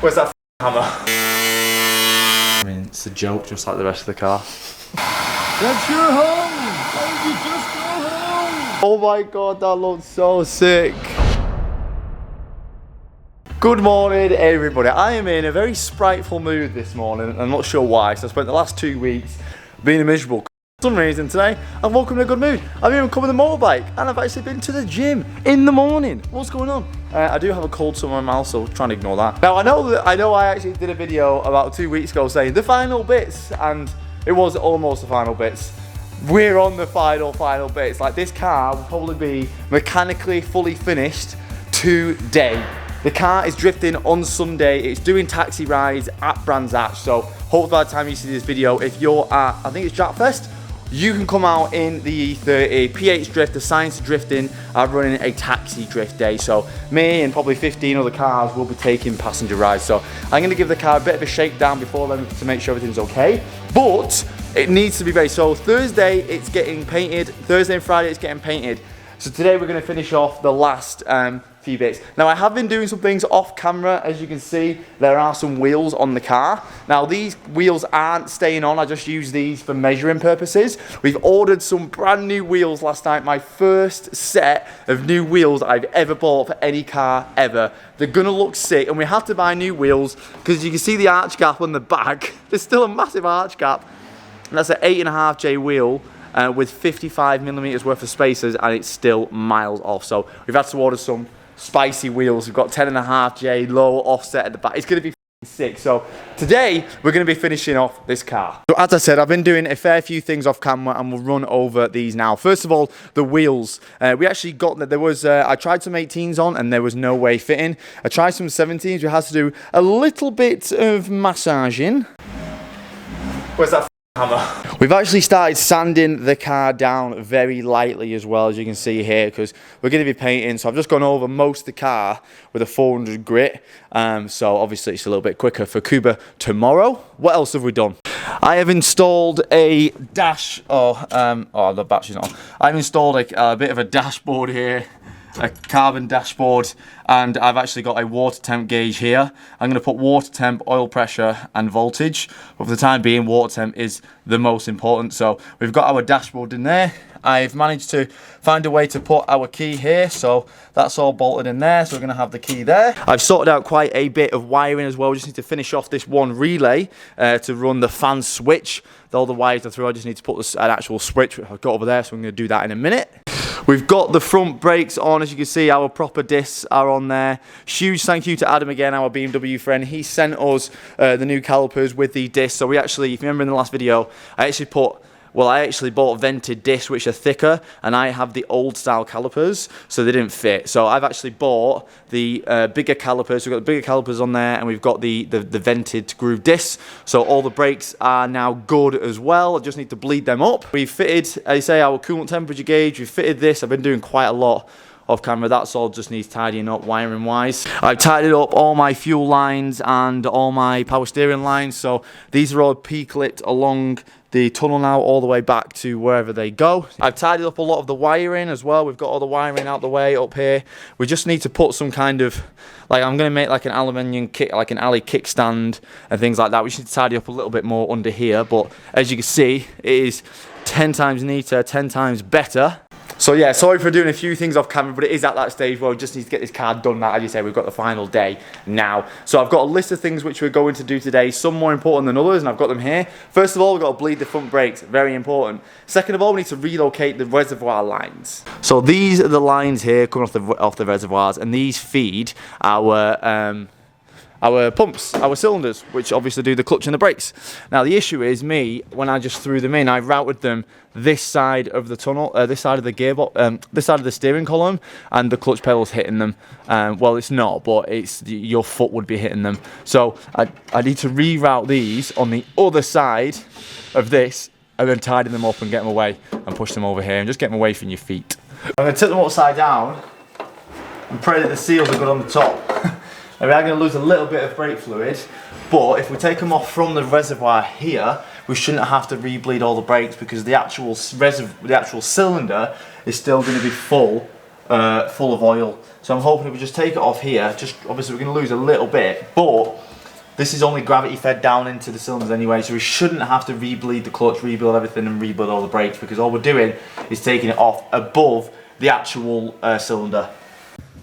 Where's that hammer? I mean, it's a joke just like the rest of the car. That's your home! Why did you just go home? Oh my god, that looks so sick. Good morning everybody. I am in a very spriteful mood this morning. I'm not sure why, so I spent the last 2 weeks being miserable. For some reason today, I've woken in a good mood. I've even come with a motorbike and I've actually been to the gym in the morning. What's going on? I do have a cold somewhere in my mouth, so trying to ignore that. Now I know I actually did a video about 2 weeks ago saying the final bits, and it was almost the final bits. We're on the final bits. Like, this car will probably be mechanically fully finished today. The car is drifting on Sunday. It's doing taxi rides at Brands Hatch. So hopefully by the time you see this video, if you're at, I think it's Jackfest, you can come out in the E30. PH Drift, the Science of Drifting, are running a taxi drift day. So me and probably 15 other cars will be taking passenger rides. So I'm gonna give the car a bit of a shakedown before then to make sure everything's okay. But it needs to be ready. So Thursday, it's getting painted. Thursday and Friday, it's getting painted. So today we're gonna finish off the last few bits. Now I have been doing some things off camera. As you can see, there are some wheels on the car. Now these wheels aren't staying on. I just use these for measuring purposes. We've ordered some brand new wheels last night. My first set of new wheels I've ever bought for any car ever. They're gonna look sick, and we have to buy new wheels because you can see the arch gap on the back. There's still a massive arch gap. And that's an 8.5J wheel. With 55mm worth of spacers, and it's still miles off. So we've had to order some spicy wheels. We've got 10.5J low offset at the back. It's going to be sick. So today we're going to be finishing off this car. So as I said, I've been doing a fair few things off camera, and we'll run over these now. First of all, the wheels. We actually got that. There was I tried some 18s on, and there was no way fitting. I tried some 17s. We had to do a little bit of massaging. Where's that hammer? We've actually started sanding the car down very lightly as well, as you can see here, because we're going to be painting. So I've just gone over most of the car with a 400 grit. So obviously it's a little bit quicker for Cuba tomorrow. What else have we done? I have installed a dash. Oh, the battery's not on. I've installed a bit of a dashboard here. A carbon dashboard, and I've actually got a water temp gauge here. I'm going to put water temp, oil pressure and voltage, but for the time being water temp is the most important. So we've got our dashboard in there. I've managed to find a way to put our key here, so that's all bolted in there, so we're going to have the key there. I've sorted out quite a bit of wiring as well. We just need to finish off this one relay to run the fan switch. All the wires are through. I just need to put an actual switch I've got over there, so I'm going to do that in a minute. We've got the front brakes on. As you can see, our proper discs are on there. Huge thank you to Adam again, our BMW friend. He sent us the new calipers with the discs. So we actually, if you remember in the last video, I actually bought vented discs which are thicker, and I have the old style calipers, so they didn't fit. So I've actually bought the bigger calipers. We've got the bigger calipers on there, and we've got the vented groove discs. So all the brakes are now good as well. I just need to bleed them up. We've fitted, as I say, our coolant temperature gauge. We've fitted this. I've been doing quite a lot off camera. That's all just needs tidying up wiring wise. I've tidied up all my fuel lines and all my power steering lines. So these are all P-clipped along the tunnel now, all the way back to wherever they go. I've tidied up a lot of the wiring as well. We've got all the wiring out the way up here. We just need to put some kind of, like, I'm going to make like an aluminium kick, like an alley kickstand and things like that. We just need to tidy up a little bit more under here, but as you can see, it is 10 times neater, 10 times better. So yeah, sorry for doing a few things off camera, but it is at that stage where we just need to get this car done now. As you say, we've got the final day now. So I've got a list of things which we're going to do today, some more important than others, and I've got them here. First of all, we've got to bleed the front brakes, very important. Second of all, we need to relocate the reservoir lines. So these are the lines here coming off the reservoirs, and these feed our pumps, our cylinders, which obviously do the clutch and the brakes. Now the issue is when I just threw them in, I routed them this side of the tunnel, this side of the gearbox, this side of the steering column, and the clutch pedal's hitting them. Well, it's not, but your foot would be hitting them. So I need to reroute these on the other side of this, and then tidy them up and get them away and push them over here and just get them away from your feet. I'm going to tip them upside down and pray that the seals are good on the top. We are going to lose a little bit of brake fluid, but if we take them off from the reservoir here, we shouldn't have to re-bleed all the brakes, because the actual cylinder is still going to be full of oil. So I'm hoping if we just take it off here, just obviously we're going to lose a little bit, but This is only gravity fed down into the cylinders anyway, so we shouldn't have to re-bleed the clutch, rebuild everything and rebuild all the brakes, because all we're doing is taking it off above the actual cylinder.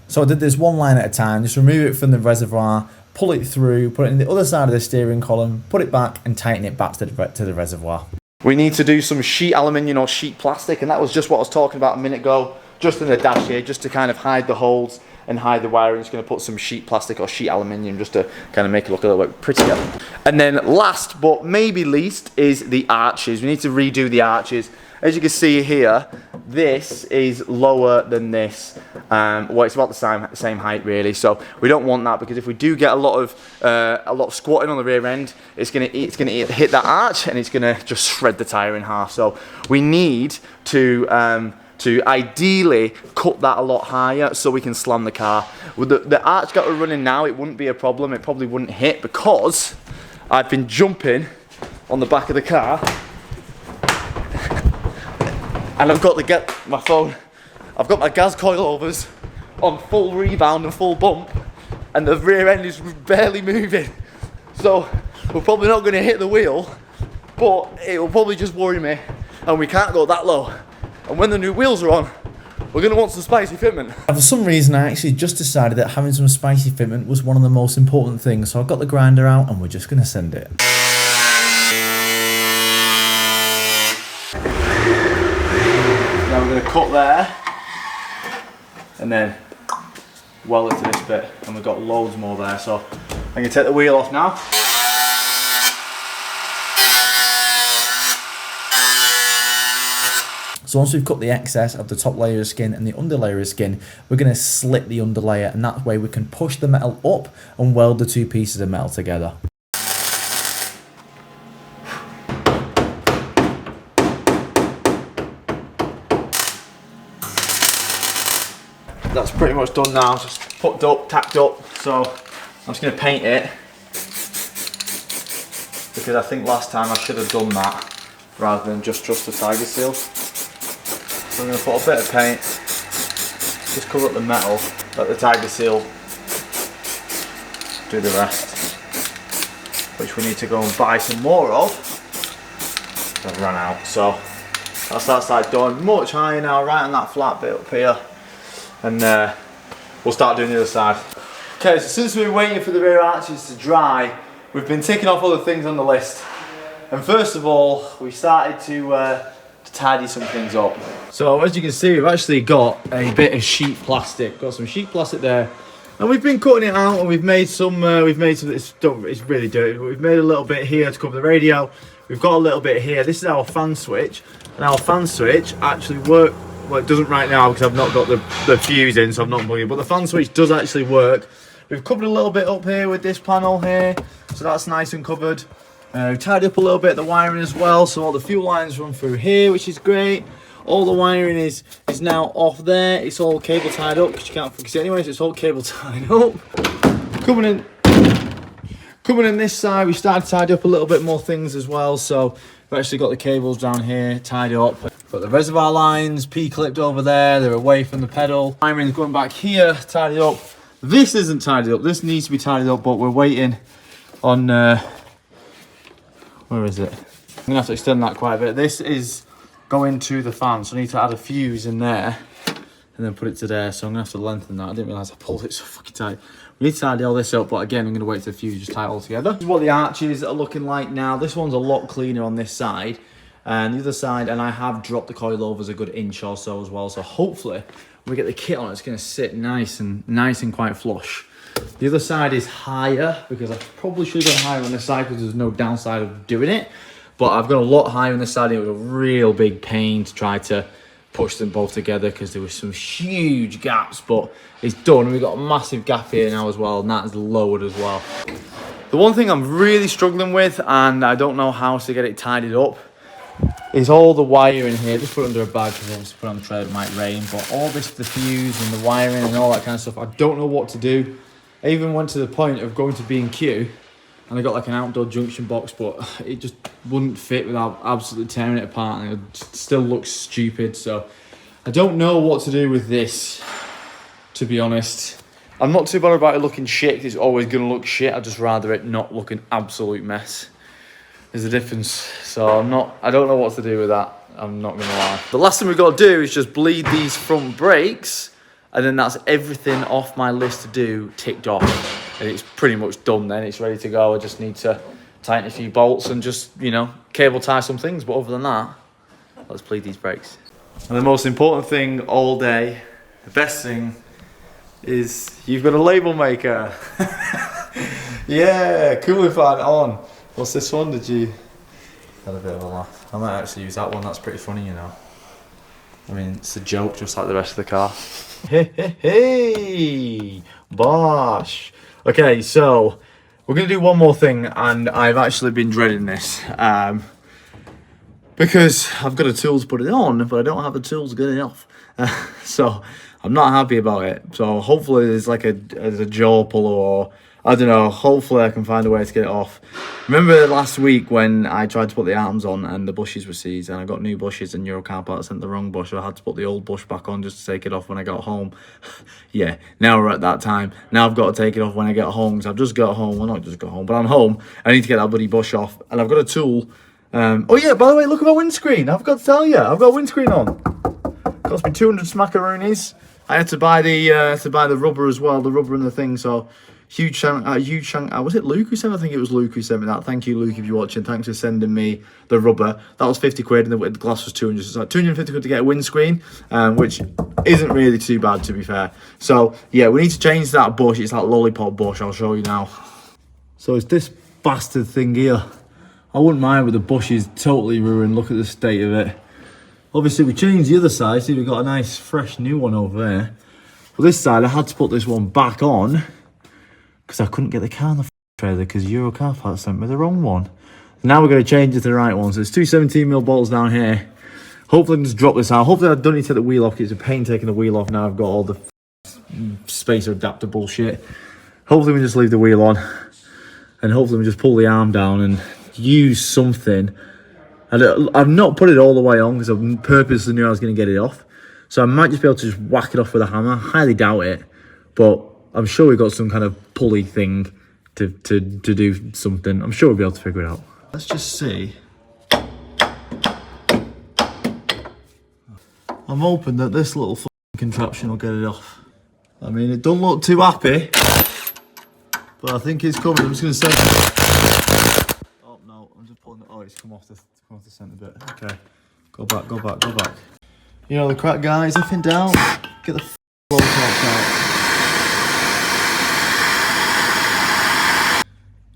So I did this one line at a time, just remove it from the reservoir, pull it through, put it in the other side of the steering column, put it back and tighten it back to the reservoir. We need to do some sheet aluminium or sheet plastic, and that was just what I was talking about a minute ago, just in the dash here, just to kind of hide the holes and hide the wiring. Just going to put some sheet plastic or sheet aluminium just to kind of make it look a little bit prettier. And then last but maybe least is the arches. We need to redo the arches. As you can see here, this is lower than this. Well, it's about the same height really. So we don't want that, because if we do get a lot of squatting on the rear end, it's gonna hit that arch and it's gonna just shred the tire in half. So we need to ideally cut that a lot higher so we can slam the car. With the arch that we're running now, it wouldn't be a problem. It probably wouldn't hit, because I've been jumping on the back of the car and I've got my phone. I've got my gas coilovers on full rebound and full bump, and the rear end is barely moving. So we're probably not going to hit the wheel, but it will probably just worry me, and we can't go that low. And when the new wheels are on, we're going to want some spicy fitment. And for some reason, I actually just decided that having some spicy fitment was one of the most important things. So I've got the grinder out and we're just going to send it. Now we're going to cut there and then weld it to this bit. And we've got loads more there. So I'm going to take the wheel off now. So once we've cut the excess of the top layer of skin and the under layer of skin, we're going to slit the under layer, and that way we can push the metal up and weld the two pieces of metal together. That's pretty much done now, it's just put up, tacked up. So I'm just going to paint it, because I think last time I should have done that rather than just trust the Tiger Seal. So I'm going to put a bit of paint, just cover up the metal, let the Tiger Seal do the rest, which we need to go and buy some more of. I've run out, so that's that side done. Much higher now, right on that flat bit up here, and we'll start doing the other side. Okay, so since we've been waiting for the rear arches to dry, we've been ticking off other things on the list. And first of all, we started to tidy some things up. So as you can see, we've actually got a bit of sheet plastic. Got some sheet plastic there, and we've been cutting it out, and we've made some. It's really dirty, but we've made a little bit here to cover the radio. We've got a little bit here. This is our fan switch, and our fan switch actually works. Well, it doesn't right now because I've not got the fuse in, so I'm not plugging it. But the fan switch does actually work. We've covered a little bit up here with this panel here, so that's nice and covered. We've tied up a little bit of the wiring as well, so all the fuel lines run through here, which is great. All the wiring is now off there. It's all cable tied up, because you can't focus it anyway, so it's all cable tied up. Coming in this side, we started to tidy up a little bit more things as well, so we've actually got the cables down here tied up. Got the reservoir lines P-clipped over there, they're away from the pedal. Wiring's going back here, tidied up. This isn't tidied up, this needs to be tidied up, but we're waiting on, where is it? I'm gonna have to extend that quite a bit. This is going to the fan, so I need to add a fuse in there and then put it to there, so I'm gonna have to lengthen that. I didn't realise I pulled it so fucking tight. We need to tidy all this up, but again, I'm gonna wait till the fuse just tie it all together. This is what the arches are looking like now. This one's a lot cleaner on this side, and the other side, and I have dropped the coilovers a good inch or so as well, so hopefully when we get the kit on, it's gonna sit nice and quite flush. The other side is higher, because I probably should have gone higher on this side because there's no downside of doing it. But I've gone a lot higher on this side. It was a real big pain to try to push them both together because there was some huge gaps, but it's done. And we've got a massive gap here now as well, and that is lowered as well. The one thing I'm really struggling with, and I don't know how to get it tidied up, is all the wiring here. Just put it under a bag because obviously put it on the trailer, it might rain. But all this, the fuse and the wiring and all that kind of stuff, I don't know what to do. I even went to the point of going to B&Q, and I got like an outdoor junction box, but it just wouldn't fit without absolutely tearing it apart, and it still looks stupid. So I don't know what to do with this, to be honest. I'm not too bothered about it looking shit. It's always going to look shit. I'd just rather it not look an absolute mess. There's a difference. So I don't know what to do with that. I'm not going to lie. The last thing we've got to do is just bleed these front brakes. And then that's everything off my list to do ticked off. And it's pretty much done then. It's ready to go. I just need to tighten a few bolts and just, you know, cable tie some things. But other than that, let's bleed these brakes. And the most important thing all day, the best thing, is you've got a label maker. Yeah, cooling fan on. What's this one? Did you had a bit of a laugh? I might actually use that one. That's pretty funny, you know. I mean, it's a joke, just like the rest of the car. Hey, bosh. Okay, so we're gonna do one more thing, and I've actually been dreading this because I've got a tool to put it on, but I don't have the tools to get it off. So I'm not happy about it. So hopefully there's like a jaw puller, or I don't know. Hopefully I can find a way to get it off. Remember last week when I tried to put the arms on and the bushes were seized, and I got new bushes and Eurocar part sent the wrong bush, so I had to put the old bush back on just to take it off when I got home. Yeah, now we're at that time. Now I've got to take it off when I get home, because I've just got home. Well, not just got home, but I'm home. I need to get that bloody bush off, and I've got a tool. Oh yeah, by the way, look at my windscreen. I've got to tell you, I've got a windscreen on. Cost me 200 smackaroonies. I had to buy the rubber as well, the rubber and the thing. So huge shout. Was it Luke who sent me? I think it was Luke who sent me that. Thank you, Luke, if you're watching. Thanks for sending me the rubber. That was 50 quid, and the glass was 200. So it's like 250 quid to get a windscreen, which isn't really too bad, to be fair. So yeah, we need to change that bush. It's that lollipop bush. I'll show you now. So it's this bastard thing here. I wouldn't mind, but the bush is totally ruined. Look at the state of it. Obviously, we changed the other side. See, we've got a nice, fresh, new one over there. But this side, I had to put this one back on because I couldn't get the car on the trailer because Eurocar parts sent me the wrong one. So now we're going to change it to the right one. So there's two 17mm bolts down here. Hopefully, I can just drop this out. Hopefully, I don't need to take the wheel off, because it's a pain taking the wheel off now. I've got all the spacer adapter bullshit. Hopefully, we just leave the wheel on. And hopefully, we just pull the arm down and use something. I've not put it all the way on because I purposely knew I was going to get it off. So I might just be able to just whack it off with a hammer. Highly doubt it. But I'm sure we've got some kind of pulley thing to do something. I'm sure we'll be able to figure it out. Let's just see. I'm hoping that this little contraption will get it off. I mean, it don't look too happy, but I think it's coming. I'm just going to say... I'm just pulling it. Oh, it's come off the centre bit. Okay. Go back. You know the crack, guys. If in doubt, get the blow torch out.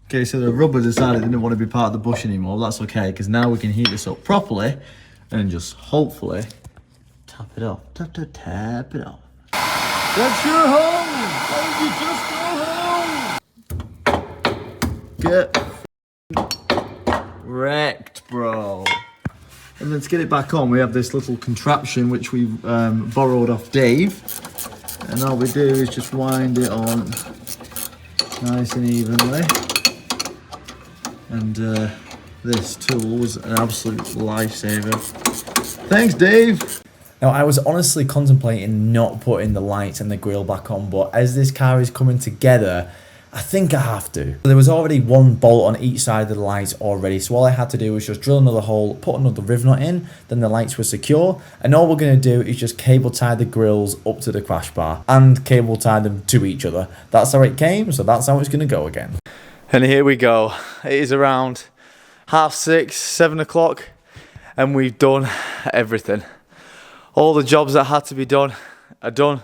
Okay, so the rubber decided it didn't want to be part of the bush anymore. That's okay, because now we can heat this up properly and just hopefully tap it off. Tap it off. That's your home! Why did you just go home? Get wrecked, bro. And then to get it back on, we have this little contraption which we borrowed off Dave, and all we do is just wind it on nice and evenly. And this tool was an absolute lifesaver. Thanks, Dave. Now, I was honestly contemplating not putting the lights and the grille back on, but as this car is coming together, I think I have to. There was already one bolt on each side of the lights already, so all I had to do was just drill another hole, put another riv nut in, then the lights were secure, and all we're going to do is just cable tie the grills up to the crash bar and cable tie them to each other. That's how it came, so that's how it's going to go again. And here we go. It is around 6:30, 7 o'clock, and we've done everything. All the jobs that had to be done are done.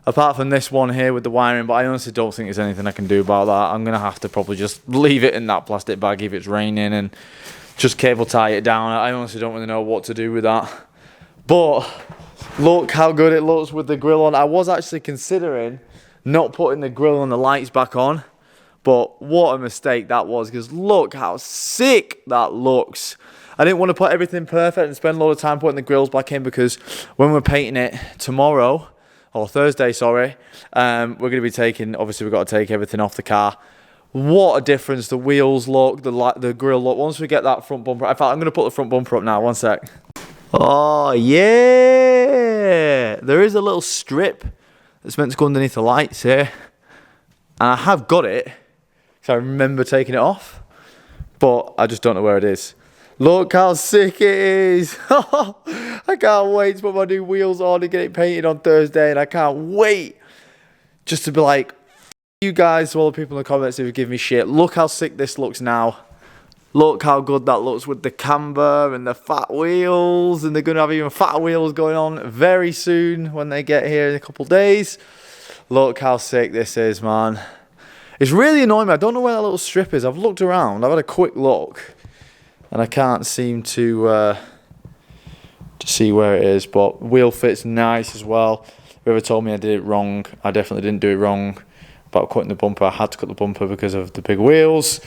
Apart from this one here with the wiring, but I honestly don't think there's anything I can do about that. I'm going to have to probably just leave it in that plastic bag if it's raining and just cable tie it down. I honestly don't really know what to do with that. But look how good it looks with the grill on. I was actually considering not putting the grill and the lights back on, but what a mistake that was, because look how sick that looks. I didn't want to put everything perfect and spend a lot of time putting the grills back in, because when we're painting it tomorrow, or Thursday, sorry, we're going to be taking, obviously we've got to take everything off the car. What a difference the wheels look, the grille look. Once we get that front bumper, in fact, I'm going to put the front bumper up now, one sec. Oh, yeah! There is a little strip that's meant to go underneath the lights here. And I have got it, because I remember taking it off, but I just don't know where it is. Look how sick it is. I can't wait to put my new wheels on and get it painted on Thursday, and I can't wait just to be like, you guys, to all the people in the comments who have given me shit, look how sick this looks now. Look how good that looks with the camber and the fat wheels, and they're going to have even fatter wheels going on very soon when they get here in a couple of days. Look how sick this is, man. It's really annoying me. I don't know where that little strip is. I've looked around. I've had a quick look, and I can't seem to see where it is. But wheel fit's nice as well. Whoever told me I did it wrong, I definitely didn't do it wrong. About cutting the bumper, I had to cut the bumper because of the big wheels.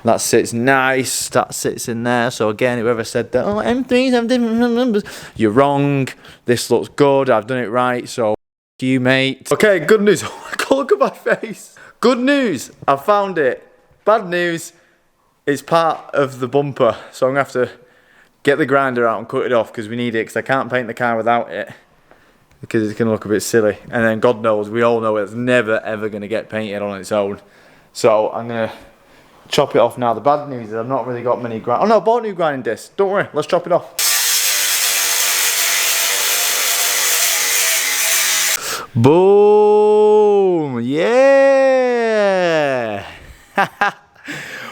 That sits nice. That sits in there. So again, whoever said that, oh, M3s have different numbers, you're wrong. This looks good. I've done it right. So you, mate. Okay, good news. Oh my God, look at my face. Good news. I found it. Bad news. It's part of the bumper. So I'm gonna have to get the grinder out and cut it off because we need it. Because I can't paint the car without it, because it's going to look a bit silly. And then God knows, we all know it's never ever going to get painted on its own. So I'm going to chop it off now. The bad news is I've not really got many oh no, I bought a new grinding disc. Don't worry, let's chop it off. Boom! Yeah!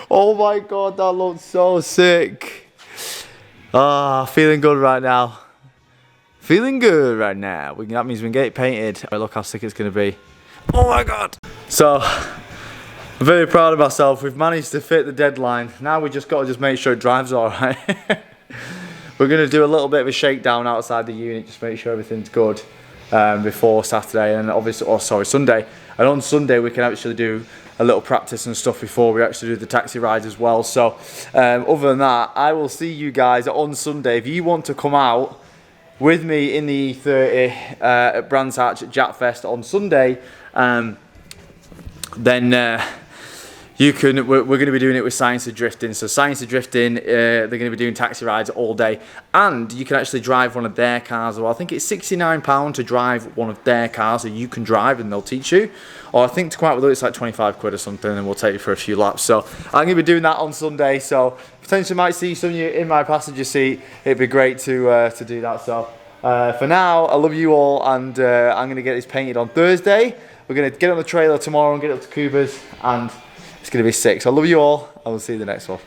Oh my God, that looks so sick. Ah, feeling good right now. Feeling good right now. That means we can get it painted. Look how sick it's going to be. Oh my God. So, I'm very proud of myself. We've managed to fit the deadline. Now we just got to make sure it drives all right. We're going to do a little bit of a shakedown outside the unit, just make sure everything's good before Saturday and obviously, Sunday. And on Sunday we can actually do a little practice and stuff before we actually do the taxi rides as well. So, other than that, I will see you guys on Sunday. If you want to come out with me in the E30 at Brands Hatch at Jackfest on Sunday, then you can. We're going to be doing it with Science of Drifting. So Science of Drifting, they're going to be doing taxi rides all day, and you can actually drive one of their cars. Well, I think it's £69 to drive one of their cars, so you can drive and they'll teach you. Or I think to come out with it, it's like 25 quid or something, and we'll take you for a few laps. So I'm going to be doing that on Sunday. So potentially might see some of you in my passenger seat. It'd be great to do that. So for now, I love you all, and I'm going to get this painted on Thursday. We're going to get on the trailer tomorrow and get it up to Cuba's, and it's going to be sick. So I love you all. I will see you in the next one.